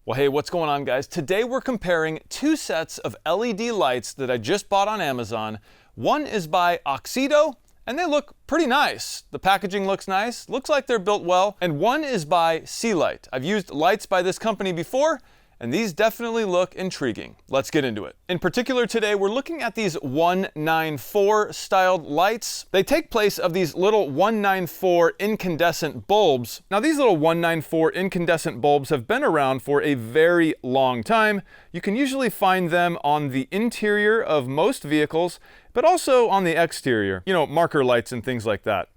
Well, hey, what's going on, guys? Today we're comparing two sets of LED lights that I just bought on Amazon. One is by Oxido, and they look pretty nice. The packaging looks nice, looks like they're built well. And one is by C-Light. I've used lights by this company before, and these definitely look intriguing. Let's get into it. In particular today, we're looking at these 194 styled lights. They take place of these little 194 incandescent bulbs. Now these little 194 incandescent bulbs have been around for a very long time. You can usually find them on the interior of most vehicles, but also on the exterior, you know, marker lights and things like that.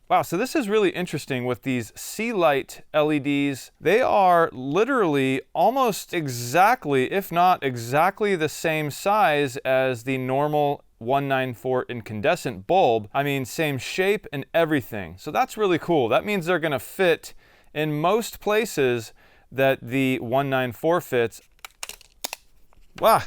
Wow, so this is really interesting with these C-Light LEDs. They are literally almost exactly, if not exactly the same size as the normal 194 incandescent bulb. I mean, same shape and everything. So that's really cool. That means they're gonna fit in most places that the 194 fits. Wow.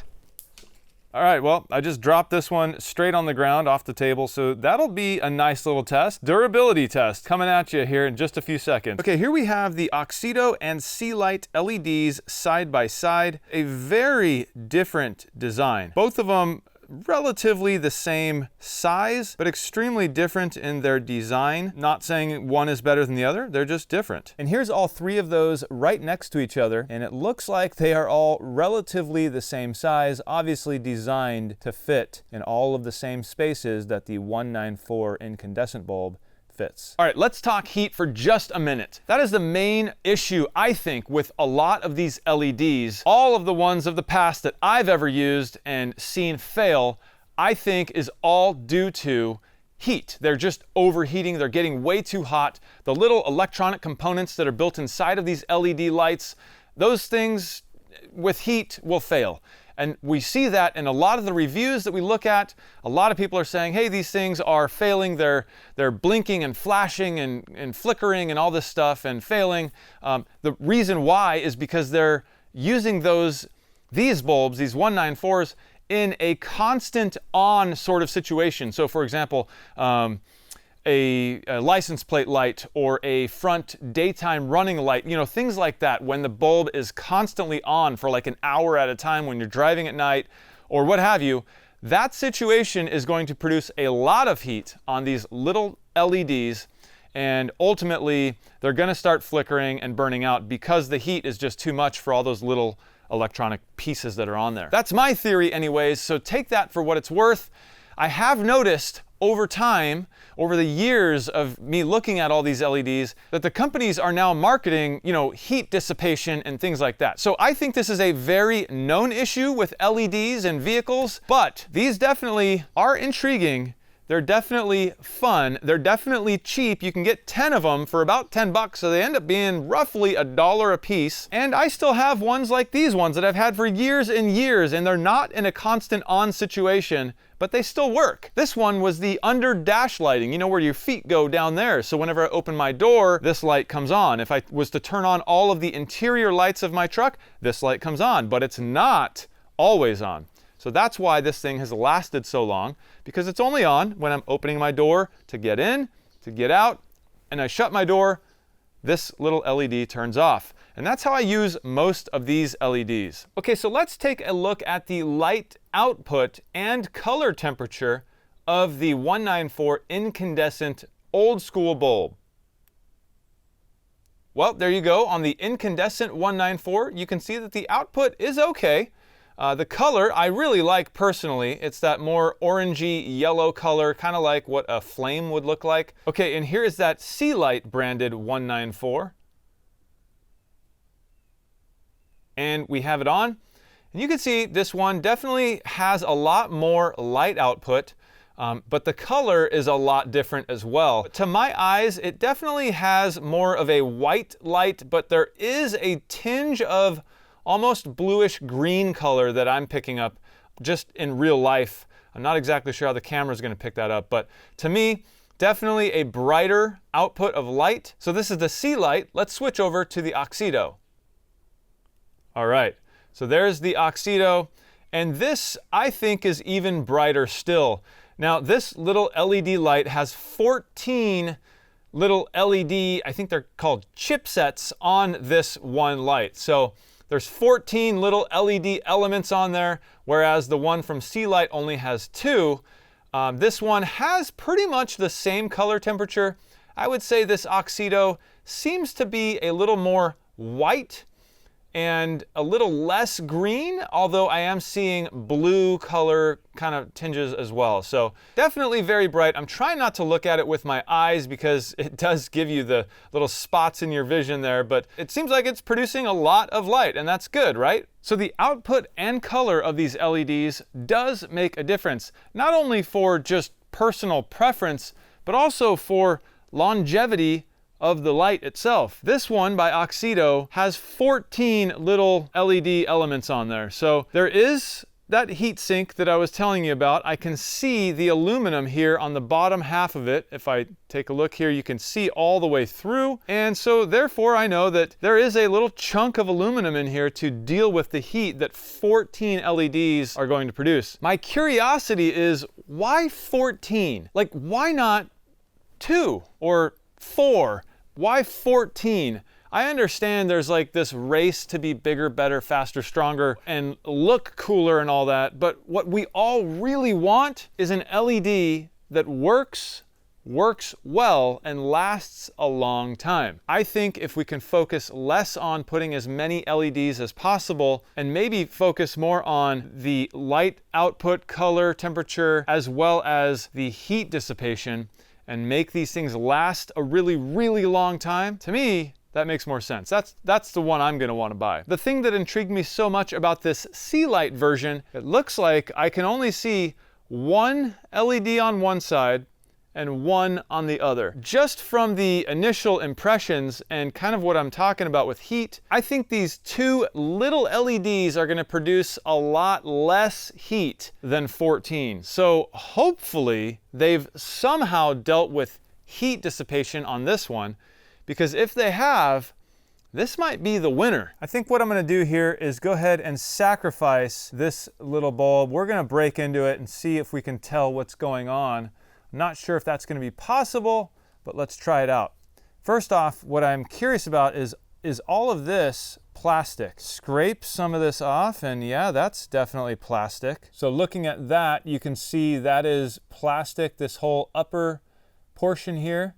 All right, well, I just dropped this one straight on the ground off the table, so that'll be a nice little test. Durability test coming at you here in just a few seconds. Okay, here we have the Oxido and C-Light LEDs side by side. A very different design. Both of them relatively the same size, but extremely different in their design. Not saying one is better than the other, they're just different. And here's all three of those right next to each other, and it looks like they are all relatively the same size, obviously designed to fit in all of the same spaces that the 194 incandescent bulb fits. All right, let's talk heat for just a minute. That is the main issue, I think, with a lot of these LEDs. All of the ones of the past that I've ever used and seen fail, I think is all due to heat. They're just overheating, they're getting way too hot. The little electronic components that are built inside of these LED lights, those things with heat will fail. And we see that in a lot of the reviews that we look at. A lot of people are saying, hey, these things are failing. They're blinking and flashing and flickering and all this stuff and failing. The reason why is because they're using these bulbs, these 194s, in a constant on sort of situation. So for example, a license plate light or a front daytime running light, you know, things like that, when the bulb is constantly on for like an hour at a time when you're driving at night or what have you, that situation is going to produce a lot of heat on these little LEDs, and ultimately they're going to start flickering and burning out because the heat is just too much for all those little electronic pieces that are on there. That's my theory anyways, so take that for what it's worth. I have noticed over time, over the years of me looking at all these LEDs, that the companies are now marketing, you know, heat dissipation and things like that. So I think this is a very known issue with LEDs and vehicles, but these definitely are intriguing. They're definitely fun. They're definitely cheap. You can get 10 of them for about 10 bucks, so they end up being roughly $1 a piece. And I still have ones like these ones that I've had for years and years, and they're not in a constant on situation, but they still work. This one was the under dash lighting, you know, where your feet go down there. So whenever I open my door, this light comes on. If I was to turn on all of the interior lights of my truck, this light comes on, but it's not always on. So that's why this thing has lasted so long, because it's only on when I'm opening my door to get in, to get out, and I shut my door, this little LED turns off. And that's how I use most of these LEDs. Okay, so let's take a look at the light output and color temperature of the 194 incandescent old school bulb. Well, there you go. On the incandescent 194, you can see that the output is okay. The color I really like personally. It's that more orangey yellow color, kind of like what a flame would look like. Okay, and here is that C-Light branded 194. And we have it on. And you can see this one definitely has a lot more light output, but the color is a lot different as well. To my eyes, it definitely has more of a white light, but there is a tinge of almost bluish green color that I'm picking up just in real life. I'm not exactly sure how the camera is going to pick that up, but to me, definitely a brighter output of light. So this is the C-Light. Let's switch over to the Oxido. All right, so there's the Oxido, and this I think is even brighter still. Now this little LED light has 14 little LED, I think they're called chipsets, on this one light. So there's 14 little LED elements on there, whereas the one from C-Light only has 2. This one has pretty much the same color temperature. I would say this Oxido seems to be a little more white and a little less green, although I am seeing blue color kind of tinges as well. So definitely very bright. I'm trying not to look at it with my eyes because it does give you the little spots in your vision there, but it seems like it's producing a lot of light, and that's good, right? So the output and color of these LEDs does make a difference, not only for just personal preference, but also for longevity of the light itself. This one by Oxido has 14 little LED elements on there. So there is that heat sink that I was telling you about. I can see the aluminum here on the bottom half of it. If I take a look here, you can see all the way through. And so therefore I know that there is a little chunk of aluminum in here to deal with the heat that 14 LEDs are going to produce. My curiosity is, why 14? Like, why not 2 or 4? Why 14? I understand there's like this race to be bigger, better, faster, stronger, and look cooler and all that, but what we all really want is an LED that works well, and lasts a long time. I think if we can focus less on putting as many LEDs as possible, and maybe focus more on the light output, color, temperature, as well as the heat dissipation, and make these things last a really, really long time, to me, that makes more sense. That's the one I'm gonna wanna buy. The thing that intrigued me so much about this C-Light version, it looks like I can only see one LED on one side and one on the other. Just from the initial impressions and kind of what I'm talking about with heat, I think these 2 little LEDs are gonna produce a lot less heat than 14. So hopefully they've somehow dealt with heat dissipation on this one, because if they have, this might be the winner. I think what I'm gonna do here is go ahead and sacrifice this little bulb. We're gonna break into it and see if we can tell what's going on. I'm not sure if that's going to be possible, but let's try it out. First off, what I'm curious about is all of this plastic? Scrape some of this off, and yeah, that's definitely plastic. So looking at that, you can see that is plastic, this whole upper portion here.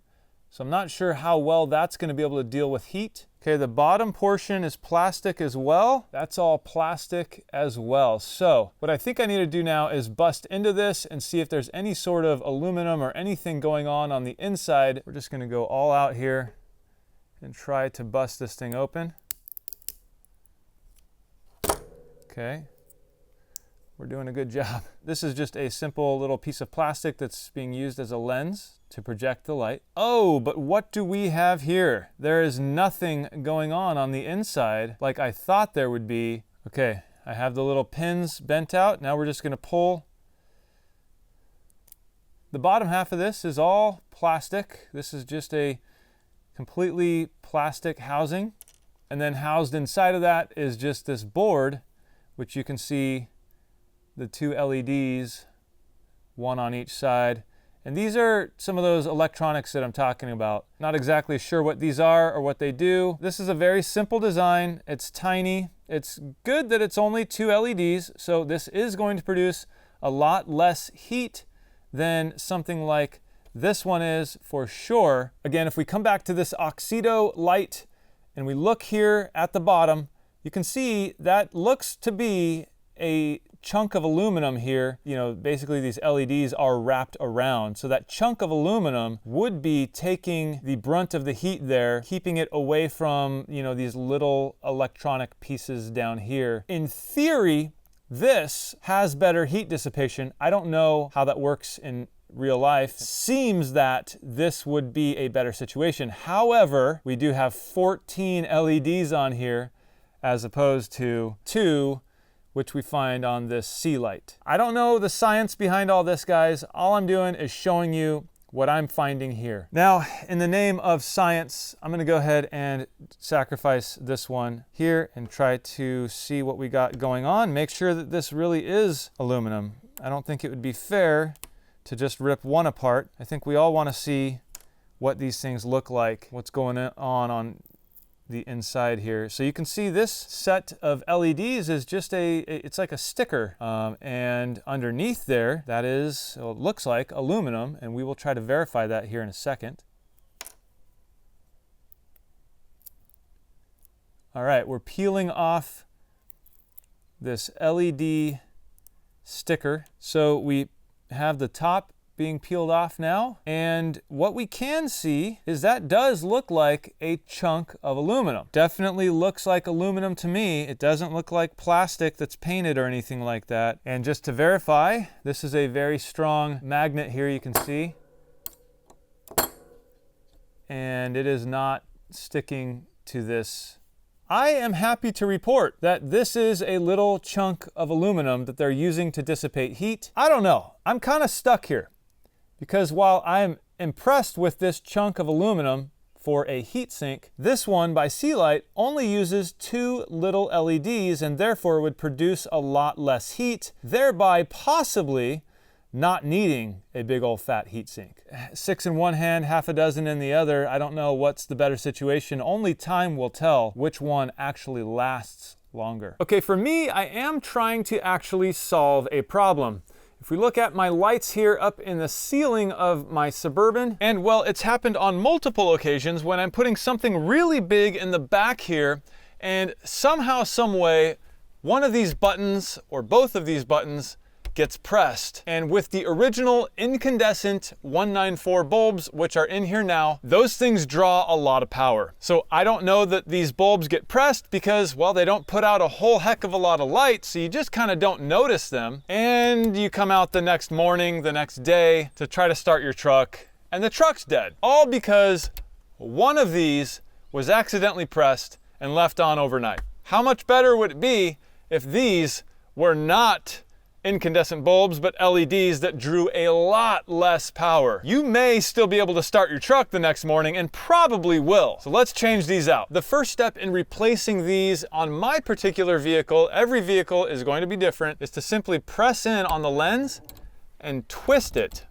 So I'm not sure how well that's going to be able to deal with heat. Okay, the bottom portion is plastic as well. That's all plastic as well. So what I think I need to do now is bust into this and see if there's any sort of aluminum or anything going on the inside. We're just going to go all out here and try to bust this thing open. Okay. We're doing a good job. This is just a simple little piece of plastic that's being used as a lens to project the light. Oh, but what do we have here? There is nothing going on the inside like I thought there would be. Okay, I have the little pins bent out. Now we're just gonna pull. The bottom half of this is all plastic. This is just a completely plastic housing. And then housed inside of that is just this board, which you can see the 2 LEDs, one on each side. And these are some of those electronics that I'm talking about. Not exactly sure what these are or what they do. This is a very simple design. It's tiny. It's good that it's only 2 LEDs, so this is going to produce a lot less heat than something like this one is for sure. Again, if we come back to this Oxido light and we look here at the bottom, you can see that looks to be a chunk of aluminum here. You know, basically these LEDs are wrapped around. So that chunk of aluminum would be taking the brunt of the heat there, keeping it away from, you know, these little electronic pieces down here. In theory, this has better heat dissipation. I don't know how that works in real life. Seems that this would be a better situation. However, we do have 14 LEDs on here as opposed to 2, which we find on this C-Light. I don't know the science behind all this, guys. All I'm doing is showing you what I'm finding here. Now, in the name of science, I'm gonna go ahead and sacrifice this one here and try to see what we got going on. Make sure that this really is aluminum. I don't think it would be fair to just rip one apart. I think we all wanna see what these things look like, what's going on the inside here. So you can see this set of LEDs is just it's like a sticker. And underneath there, that is, well, it looks like aluminum, and we will try to verify that here in a second. All right, we're peeling off this LED sticker. So we have the top being peeled off now, and what we can see is that does look like a chunk of aluminum. Definitely looks like aluminum to me. It doesn't look like plastic that's painted or anything like that. And just to verify, this is a very strong magnet here, you can see, and it is not sticking to this. I am happy to report that this is a little chunk of aluminum that they're using to dissipate heat. I don't know, I'm kind of stuck here, because while I'm impressed with this chunk of aluminum for a heat sink, this one by Sealite only uses 2 little LEDs and therefore would produce a lot less heat, thereby possibly not needing a big old fat heat sink. 6 in one hand, half a dozen in the other. I don't know what's the better situation. Only time will tell which one actually lasts longer. Okay, for me, I am trying to actually solve a problem. If we look at my lights here up in the ceiling of my Suburban, and well, it's happened on multiple occasions when I'm putting something really big in the back here, and somehow, some way, one of these buttons or both of these buttons gets pressed. And with the original incandescent 194 bulbs, which are in here now, those things draw a lot of power. So I don't know that these bulbs get pressed because, well, they don't put out a whole heck of a lot of light, so you just kind of don't notice them. And you come out the next morning, the next day to try to start your truck, and the truck's dead. All because one of these was accidentally pressed and left on overnight. How much better would it be if these were not incandescent bulbs, but LEDs that drew a lot less power? You may still be able to start your truck the next morning, and probably will. So let's change these out. The first step in replacing these on my particular vehicle, every vehicle is going to be different, is to simply press in on the lens and twist it.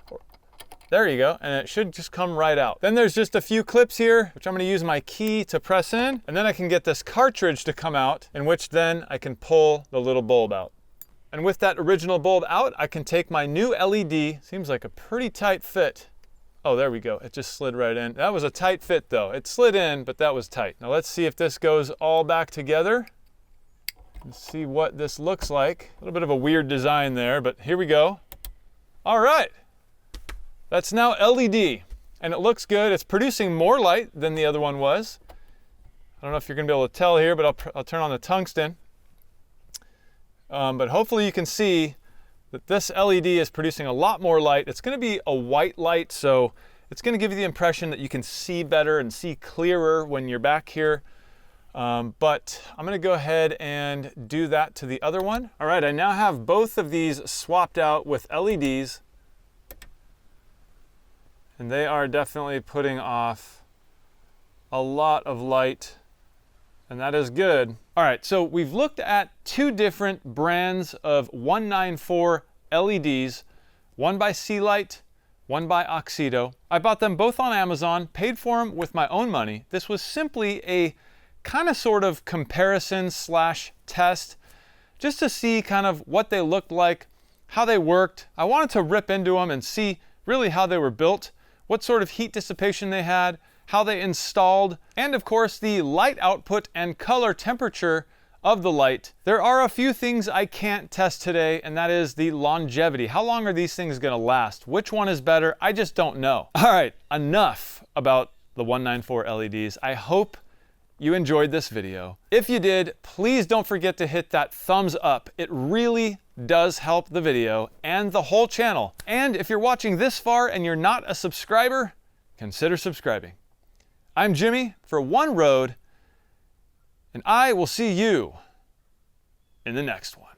There you go, and it should just come right out. Then there's just a few clips here, which I'm gonna use my key to press in, and then I can get this cartridge to come out, in which then I can pull the little bulb out. And with that original bulb out, I can take my new LED, seems like a pretty tight fit. Oh, there we go, it just slid right in. That was a tight fit though. It slid in, but that was tight. Now let's see if this goes all back together. Let's see what this looks like. A little bit of a weird design there, but here we go. All right, that's now LED, and it looks good. It's producing more light than the other one was. I don't know if you're gonna be able to tell here, but I'll turn on the tungsten. But hopefully you can see that this LED is producing a lot more light. It's going to be a white light, so it's going to give you the impression that you can see better and see clearer when you're back here. But I'm going to go ahead and do that to the other one. All right, I now have both of these swapped out with LEDs, and they are definitely putting off a lot of light, and that is good. All right, so we've looked at 2 different brands of 194 LEDs, one by Sealite, one by Oxido. I bought them both on Amazon, paid for them with my own money. This was simply a kind of sort of comparison / test, just to see kind of what they looked like, how they worked. I wanted to rip into them and see really how they were built, what sort of heat dissipation they had, how they installed, and of course the light output and color temperature of the light. There are a few things I can't test today, and that is the longevity. How long are these things gonna last? Which one is better? I just don't know. All right, enough about the 194 LEDs. I hope you enjoyed this video. If you did, please don't forget to hit that thumbs up. It really does help the video and the whole channel. And if you're watching this far and you're not a subscriber, consider subscribing. I'm Jimmy for One Road, and I will see you in the next one.